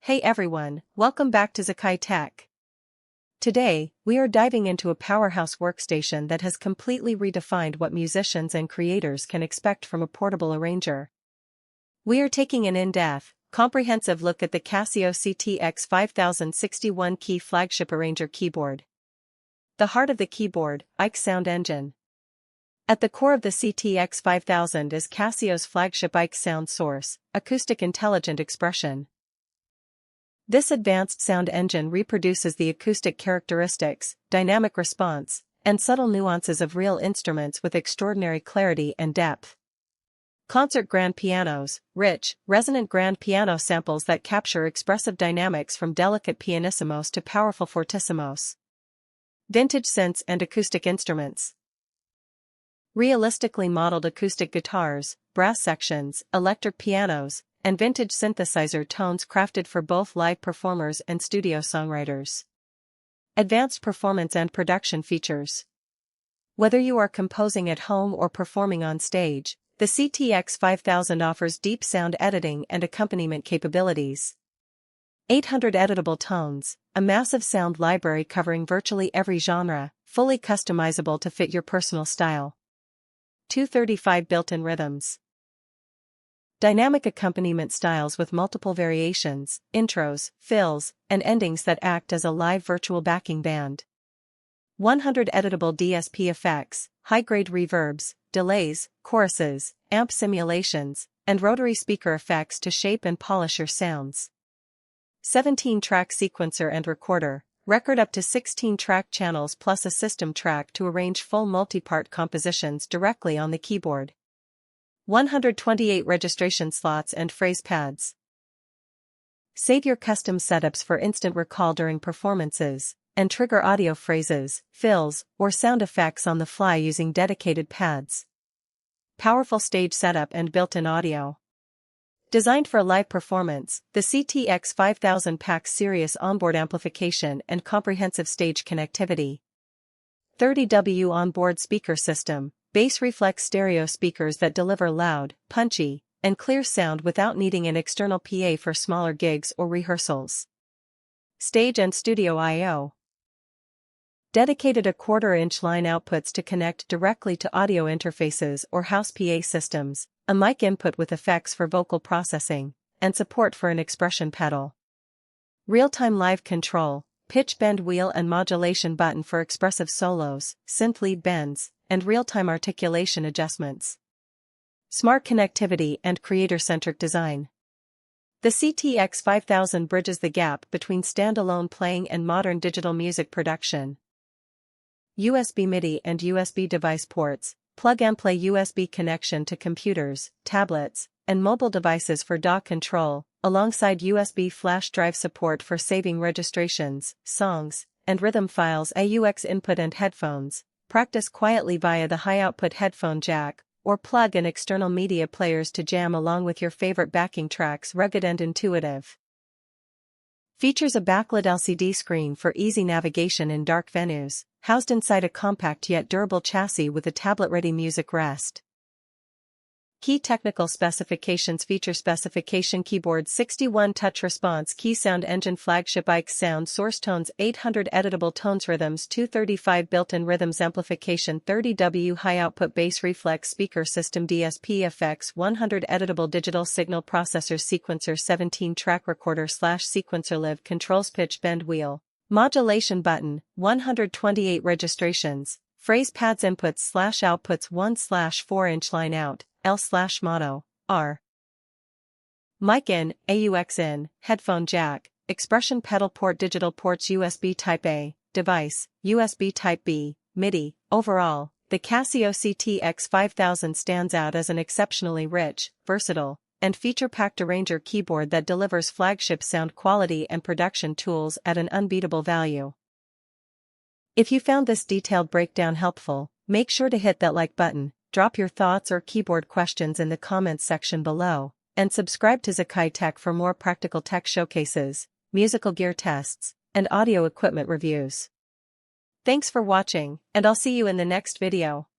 Hey everyone, welcome back to Zakai Tech. Today, we are diving into a powerhouse workstation that has completely redefined what musicians and creators can expect from a portable arranger. We are taking an in-depth, comprehensive look at the Casio CT-X5000 61-key Flagship Arranger Keyboard. The heart of the keyboard, AiX Sound Engine. At the core of the CT-X5000 is Casio's flagship AiX Sound Source, acoustic intelligent expression. This advanced sound engine reproduces the acoustic characteristics, dynamic response, and subtle nuances of real instruments with extraordinary clarity and depth. Concert grand pianos, rich, resonant grand piano samples that capture expressive dynamics from delicate pianissimos to powerful fortissimos. Vintage synths and acoustic instruments. Realistically modeled acoustic guitars, brass sections, electric pianos, and vintage synthesizer tones crafted for both live performers and studio songwriters. Advanced performance and production features. Whether you are composing at home or performing on stage, the CT-X5000 offers deep sound editing and accompaniment capabilities. 800 editable tones, a massive sound library covering virtually every genre, fully customizable to fit your personal style. 235 built-in rhythms. Dynamic accompaniment styles with multiple variations, intros, fills, and endings that act as a live virtual backing band. 100 editable DSP effects, high-grade reverbs, delays, choruses, amp simulations, and rotary speaker effects to shape and polish your sounds. 17-track sequencer and recorder, record up to 16 track channels plus a system track to arrange full multi-part compositions directly on the keyboard. 128 registration slots and phrase pads. Save your custom setups for instant recall during performances, and trigger audio phrases, fills, or sound effects on the fly using dedicated pads. Powerful stage setup and built-in audio. Designed for live performance, the CT-X5000 packs serious onboard amplification and comprehensive stage connectivity. 30W onboard speaker system. Bass reflex stereo speakers that deliver loud, punchy, and clear sound without needing an external PA for smaller gigs or rehearsals. Stage and studio I/O. Dedicated 1/4-inch line outputs to connect directly to audio interfaces or house PA systems, a mic input with effects for vocal processing, and support for an expression pedal. Real-time live control, pitch bend wheel and modulation button for expressive solos, synth lead bends, and real-time articulation adjustments. Smart connectivity and creator-centric design. The CT-X5000 bridges the gap between standalone playing and modern digital music production. USB-MIDI and USB device ports, plug-and-play USB connection to computers, tablets, and mobile devices for DAW control, alongside USB flash drive support for saving registrations, songs, and rhythm files, AUX input and headphones. Practice quietly via the high-output headphone jack, or plug in external media players to jam along with your favorite backing tracks. Rugged and intuitive. Features a backlit LCD screen for easy navigation in dark venues, housed inside a compact yet durable chassis with a tablet-ready music rest. Key technical specifications. Feature specification: keyboard 61 touch response key, sound engine, flagship AiX Sound Source, tones 800 editable tones, rhythms 235 built-in rhythms, amplification 30W, high output bass reflex speaker system, DSP effects 100 editable digital signal processors, sequencer 17 track recorder / sequencer, live controls, pitch bend wheel, modulation button, 128 registrations, phrase pads, inputs / outputs 1/4-inch line out, L/mono, R. Mic in, AUX in, headphone jack, expression pedal port, digital ports, USB Type-A, device, USB Type-B, MIDI. Overall, the Casio CT-X5000 stands out as an exceptionally rich, versatile, and feature-packed arranger keyboard that delivers flagship sound quality and production tools at an unbeatable value. If you found this detailed breakdown helpful, make sure to hit that like button. Drop your thoughts or keyboard questions in the comments section below, and subscribe to Zakai Tech for more practical tech showcases, musical gear tests, and audio equipment reviews. Thanks for watching, and I'll see you in the next video.